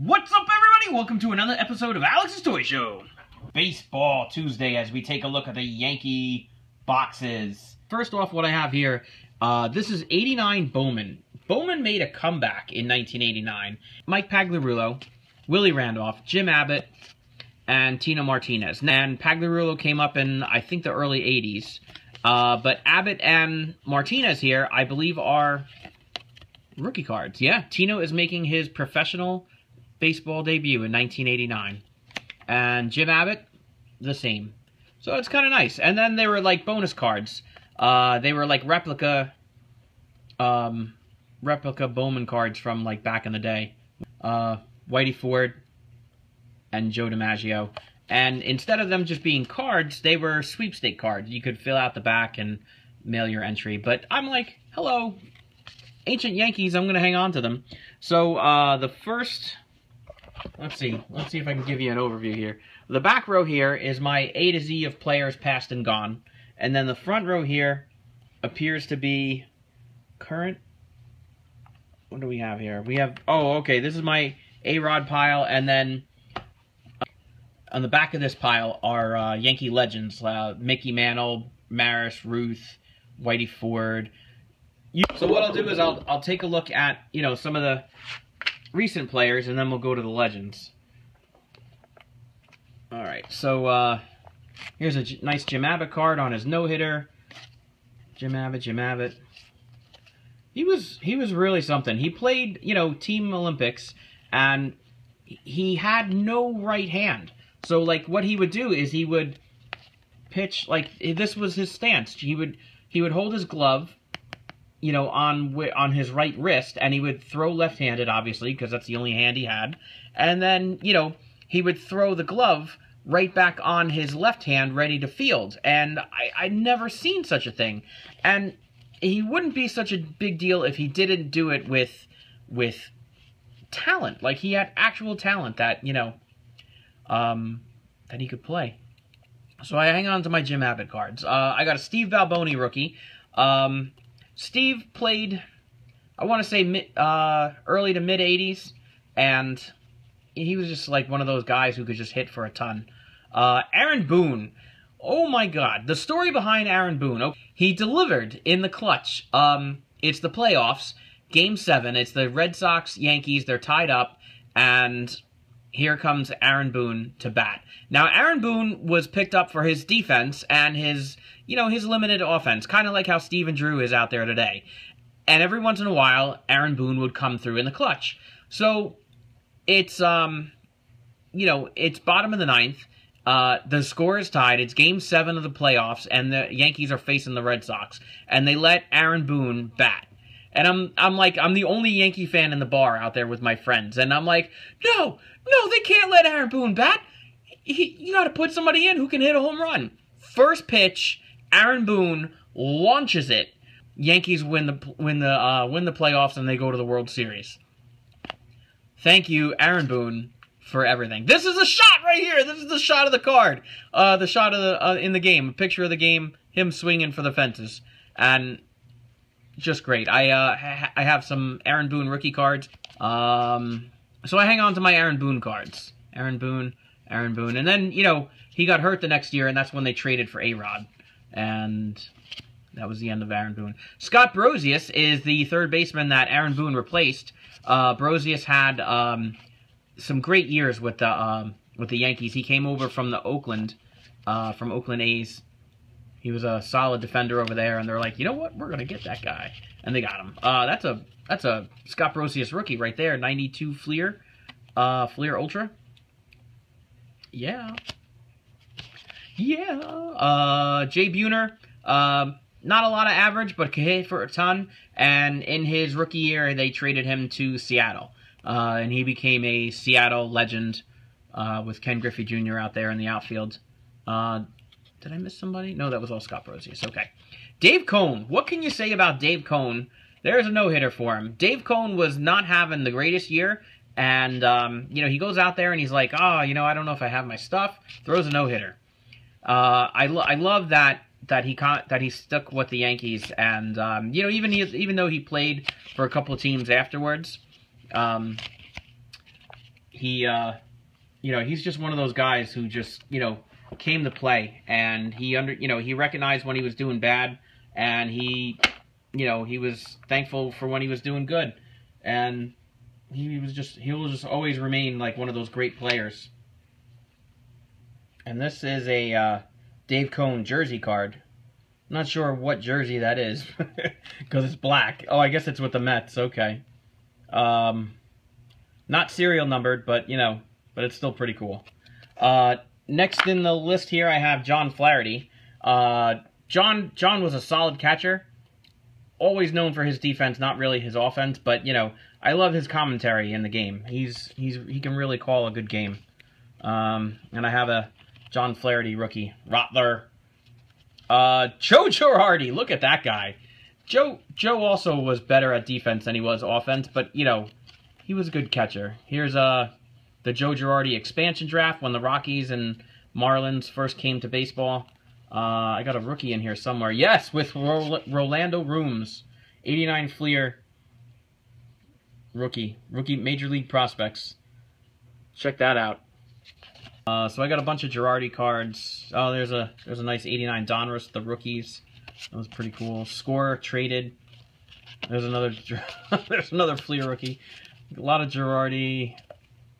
What's up, everybody? Welcome to another episode of Alex's Toy Show. Baseball Tuesday as we take a look at the Yankee boxes. First off, what I have here, this is 89 Bowman. Bowman made a comeback in 1989. Mike Pagliarulo, Willie Randolph, Jim Abbott, and Tino Martinez. And Pagliarulo came up in, I think, the early 80s. But Abbott and Martinez here, I believe, are rookie cards. Yeah, Tino is making his professional baseball debut in 1989. And Jim Abbott, the same. So it's kind of nice. And then they were like bonus cards. They were like replica Bowman cards from like back in the day. Whitey Ford and Joe DiMaggio. And instead of them just being cards, they were sweepstake cards. You could fill out the back and mail your entry. But I'm like, hello, ancient Yankees, I'm going to hang on to them. So the first... Let's see if I can give you an overview here. The back row here is my A to Z of players past and gone. And then the front row here appears to be current. What do we have here? We have, oh, okay, this is my A-Rod pile. And then on the back of this pile are Yankee legends. Mickey Mantle, Maris, Ruth, Whitey Ford. So what I'll do is I'll take a look at, you know, some of the recent players, and then we'll go to the legends. Alright, so here's a nice Jim Abbott card on his no-hitter. Jim Abbott. He was really something. He played, you know, Team Olympics, and he had no right hand. So, like, what he would do is he would pitch, like, this was his stance. He would hold his glove, you know, on his right wrist, and he would throw left-handed, obviously, because that's the only hand he had. And then, you know, he would throw the glove right back on his left hand, ready to field. And I'd never seen such a thing. And he wouldn't be such a big deal if he didn't do it with talent. Like, he had actual talent that, you know, that he could play. So I hang on to my Jim Abbott cards. I got a Steve Balboni rookie. Steve played, I want to say, early to mid-'80s, and he was just like one of those guys who could just hit for a ton. Aaron Boone. Oh my God. The story behind Aaron Boone. Okay. He delivered in the clutch. It's the playoffs, Game 7. It's the Red Sox, Yankees. They're tied up, and here comes Aaron Boone to bat. Now, Aaron Boone was picked up for his defense and his, you know, his limited offense, kind of like how Stephen Drew is out there today. And every once in a while, Aaron Boone would come through in the clutch. So, it's, you know, it's bottom of the ninth. The score is tied. It's Game 7 of the playoffs, and the Yankees are facing the Red Sox. And they let Aaron Boone bat. And I'm like, I'm the only Yankee fan in the bar out there with my friends. And I'm like, no, they can't let Aaron Boone bat. You got to put somebody in who can hit a home run. First pitch, Aaron Boone launches it. Yankees win the playoffs, and they go to the World Series. Thank you, Aaron Boone, for everything. This is a shot right here. This is the shot of the card. The shot of the in the game. A picture of the game. Him swinging for the fences. And just great. I have some Aaron Boone rookie cards. So I hang on to my Aaron Boone cards. Aaron Boone. And then, you know, he got hurt the next year, and that's when they traded for A-Rod. And that was the end of Aaron Boone. Scott Brosius is the third baseman that Aaron Boone replaced. Brosius had some great years with the Yankees. He came over from the Oakland A's. He was a solid defender over there, and they're like, you know what? We're going to get that guy. And they got him. That's a Scott Brosius rookie right there. 92 Fleer. Fleer Ultra. Yeah. Jay Buhner. Not a lot of average, but could hit for a ton. And in his rookie year, they traded him to Seattle. And he became a Seattle legend with Ken Griffey Jr. out there in the outfield. Did I miss somebody? No, that was all Scott Brosius. Okay. Dave Cone. What can you say about Dave Cone? There's a no-hitter for him. Dave Cone was not having the greatest year. And, you know, he goes out there and he's like, oh, you know, I don't know if I have my stuff. Throws a no-hitter. I love that he stuck with the Yankees. And, you know, even though he played for a couple of teams afterwards, he, you know, he's just one of those guys who just, you know, came to play, and he he recognized when he was doing bad, and he, you know, he was thankful for when he was doing good, and he'll just always remain like one of those great players. And this is a Dave Cone jersey card. I'm not sure what jersey that is because it's black. Oh, I guess it's with the Mets. Okay. Not serial numbered, but you know, but it's still pretty cool. Next in the list here, I have John Flaherty. John was a solid catcher, always known for his defense, not really his offense. But you know, I love his commentary in the game. He can really call a good game. And I have a John Flaherty rookie, Rottler. Joe Girardi, look at that guy. Joe also was better at defense than he was offense, but you know, he was a good catcher. Here's the Joe Girardi expansion draft when the Rockies and Marlins first came to baseball. I got a rookie in here somewhere. Yes, with Rolando Rooms, 89 Fleer rookie Major League Prospects. Check that out. So I got a bunch of Girardi cards. Oh, there's a nice 89 Donruss, the rookies. That was pretty cool. Score traded. There's another Fleer rookie. A lot of Girardi.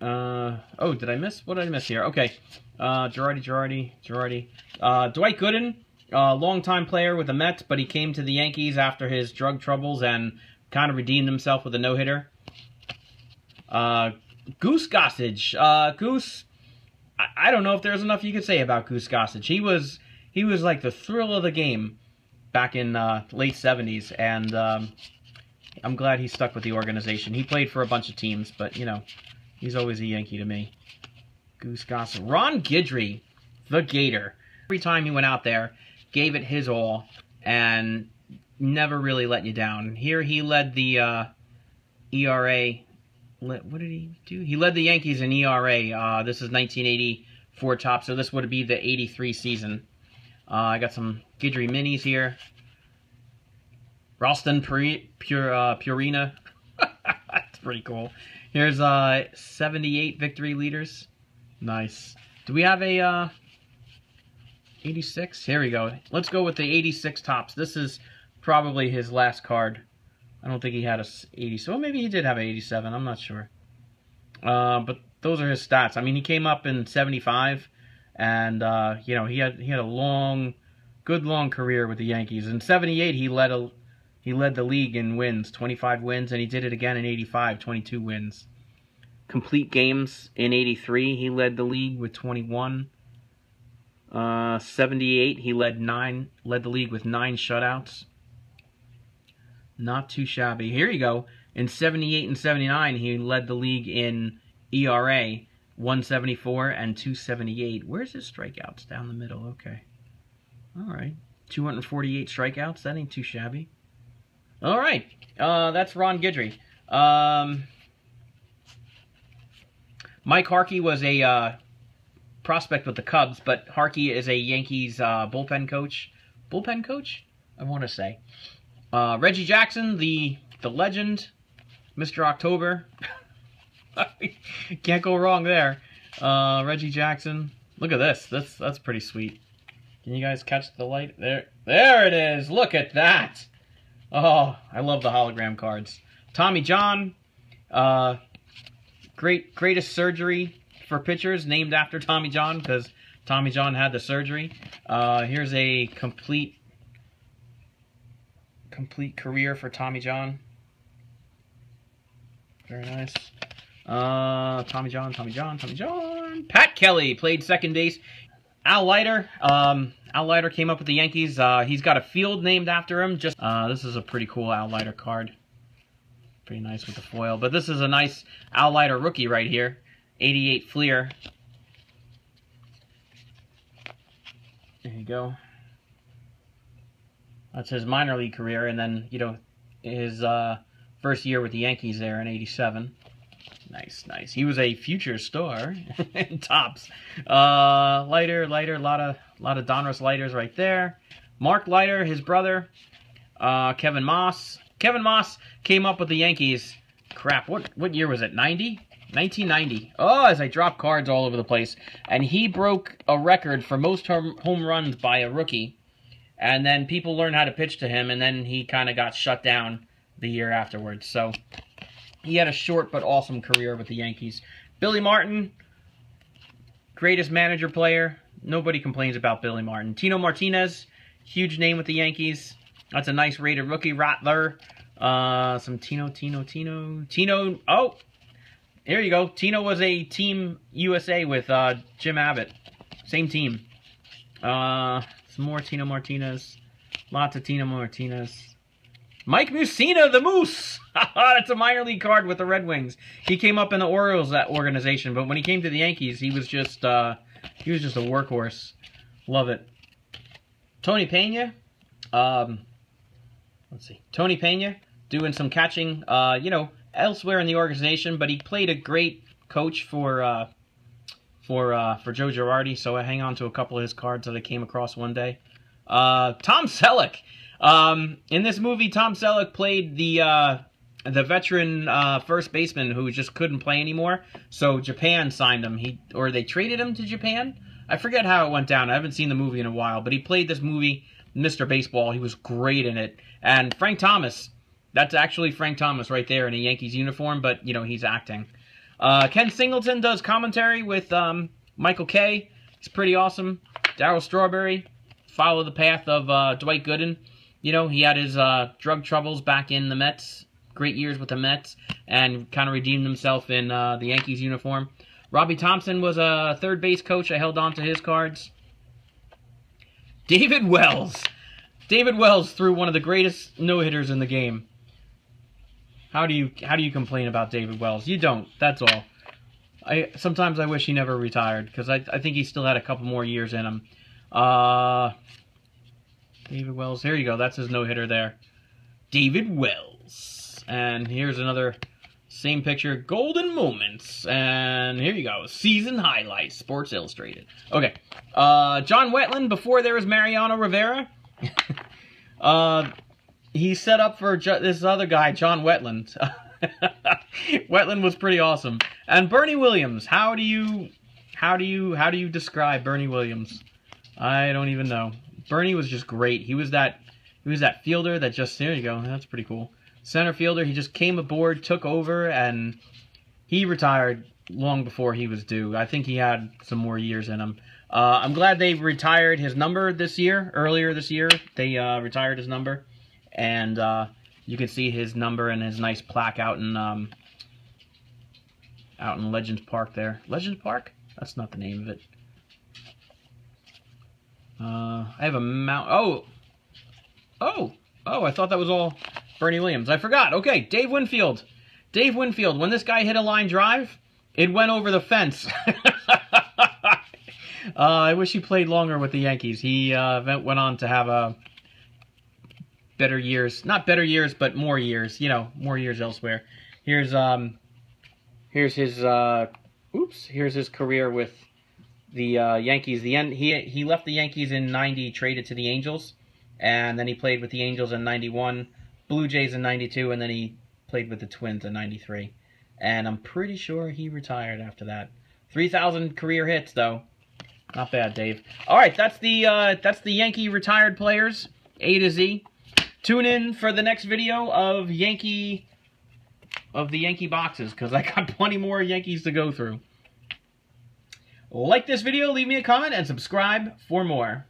Oh, did I miss? What did I miss here? Okay. Girardi. Dwight Gooden, longtime player with the Mets, but he came to the Yankees after his drug troubles and kind of redeemed himself with a no-hitter. Goose Gossage. Goose, I don't know if there's enough you could say about Goose Gossage. He was like the thrill of the game back in late 70s, and I'm glad he stuck with the organization. He played for a bunch of teams, but, you know, he's always a Yankee to me. Goose Gossage. Ron Guidry, the Gator. Every time he went out there, gave it his all, and never really let you down. Here he led the ERA. What did he do? He led the Yankees in ERA. This is 1984 top, so this would be the 83 season. I got some Guidry minis here. Ralston Purina. That's pretty cool. Here's 78 victory leaders. Nice. Do we have a 86? Here we go. Let's go with the 86 tops. This is probably his last card. I don't think he had a 80. Well, maybe he did have an 87. I'm not sure. But those are his stats. I mean, he came up in 75, and you know, he had a good long career with the Yankees. In 78, he led the league in wins, 25 wins, and he did it again in 85, 22 wins. Complete games in 83, he led the league with 21. 78, he led the league with 9 shutouts. Not too shabby. Here you go. In 78 and 79, he led the league in ERA, 174 and 278. Where's his strikeouts? Down the middle. Okay. All right. 248 strikeouts. That ain't too shabby. All right. That's Ron Guidry. Mike Harkey was a prospect with the Cubs, but Harkey is a Yankees bullpen coach. Bullpen coach? I want to say. Reggie Jackson, the legend, Mr. October. Can't go wrong there. Reggie Jackson. Look at this. That's pretty sweet. Can you guys catch the light? There it is. Look at that. Oh, I love the hologram cards. Tommy John. Greatest surgery for pitchers, named after Tommy John, because Tommy John had the surgery. Here's a complete career for Tommy John. Very nice. Tommy John. Pat Kelly played second base. Al Leiter. Al Leiter came up with the Yankees. He's got a field named after him. This is a pretty cool Al Leiter card. Pretty nice with the foil. But this is a nice Al Leiter rookie right here. 88 Fleer. There you go. That's his minor league career, and then, you know, his first year with the Yankees there in 87. Nice. He was a future star in tops. Leiter, a lot of Donruss Leiters right there. Mark Leiter, his brother. Kevin Moss. Kevin Moss came up with the Yankees. Crap, what year was it? 90? 1990. Oh, as I drop cards all over the place. And he broke a record for most home runs by a rookie. And then people learned how to pitch to him, and then he kind of got shut down the year afterwards. So he had a short but awesome career with the Yankees. Billy Martin, greatest manager player. Nobody complains about Billy Martin. Tino Martinez, huge name with the Yankees. That's a nice rated rookie. Rattler. Some Tino. Oh, here you go. Tino was a Team USA with Jim Abbott. Same team. Some more Tino Martinez. Lots of Tino Martinez. Mike Mussina, the Moose. That's a minor league card with the Red Wings. He came up in the Orioles, that organization, but when he came to the Yankees, he was just a workhorse. Love it. Tony Pena. Let's see. Tony Pena doing some catching, elsewhere in the organization, but he played a great coach for Joe Girardi, so I hang on to a couple of his cards that I came across one day. Tom Selleck. In this movie, Tom Selleck played the veteran first baseman who just couldn't play anymore, so Japan signed him. Or they traded him to Japan? I forget how it went down. I haven't seen the movie in a while, but he played this movie, Mr. Baseball. He was great in it. And Frank Thomas, that's actually Frank Thomas right there in a Yankees uniform, but, he's acting. Ken Singleton does commentary with Michael Kay. It's pretty awesome. Darryl Strawberry, follow the path of Dwight Gooden. He had his drug troubles back in the Mets. Great years with the Mets. And kind of redeemed himself in the Yankees uniform. Robbie Thompson was a third base coach. I held on to his cards. David Wells. David Wells threw one of the greatest no-hitters in the game. How do you complain about David Wells? You don't. That's all. Sometimes I wish he never retired, because I think he still had a couple more years in him. David Wells. Here you go. That's his no-hitter there. David Wells. And here's another same picture. Golden Moments. And here you go. Season Highlights. Sports Illustrated. Okay. John Wetland, before there was Mariano Rivera. He set up for this other guy, John Wetland. Wetland was pretty awesome. And Bernie Williams. How do you describe Bernie Williams? I don't even know. Bernie was just great. He was that fielder that just, there you go. That's pretty cool. Center fielder. He just came aboard, took over, and he retired long before he was due. I think he had some more years in him. I'm glad they retired his number this year. Earlier this year, they retired his number. And you can see his number and his nice plaque out in Legends Park there. Legends Park? That's not the name of it. I have a mount. Oh, I thought that was all Bernie Williams. I forgot. Okay, Dave Winfield. Dave Winfield. When this guy hit a line drive, it went over the fence. I wish he played longer with the Yankees. He went on to have better years. Not better years, but more years. More years elsewhere. Here's his career with the Yankees. He left the Yankees in '90, traded to the Angels, and then he played with the Angels in '91, Blue Jays in '92, and then he played with the Twins in '93. And I'm pretty sure he retired after that. 3,000 career hits though. Not bad, Dave. All right, that's the Yankee retired players, A to Z. Tune in for the next video of the Yankee boxes, because I got plenty more Yankees to go through. Like this video, leave me a comment, and subscribe for more.